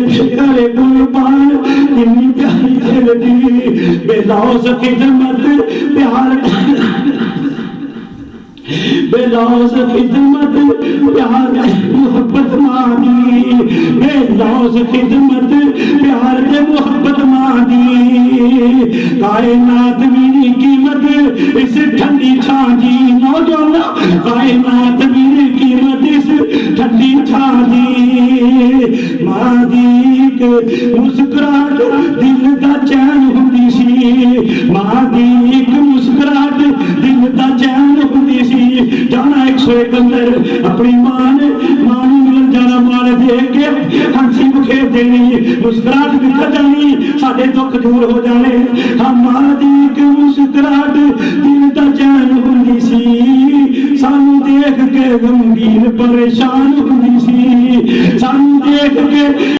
प्यारे कुर्बान इतनी प्यारी जिंदगी बेलौस खिदमत प्यार बेलौस खिदमत प्यार मोहब्बत मादी बेलौस खिदमत प्यार के मोहब्बत मादी कायनात मेरी कीमत इस ठंडी छांजी नौजवान कायनात मेरी कीमत इस ठंडी छांजी मादी के मुस्कुराहट दिल का चैन होंदी सी मादी एक मुस्कुराहट दिल का चैन होंदी सी जाना 101 अंदर अपनी मां ने मिलन जाना मां ने देख के हंसी मुखे देनी मुस्कुराहट दिखा जानी साडे दुख दूर हो जाने हम मादी एक मुस्कुराहट दिल का चैन होंदी सी सानू देख के गमगीन परेशान होंदी सी सानू देख के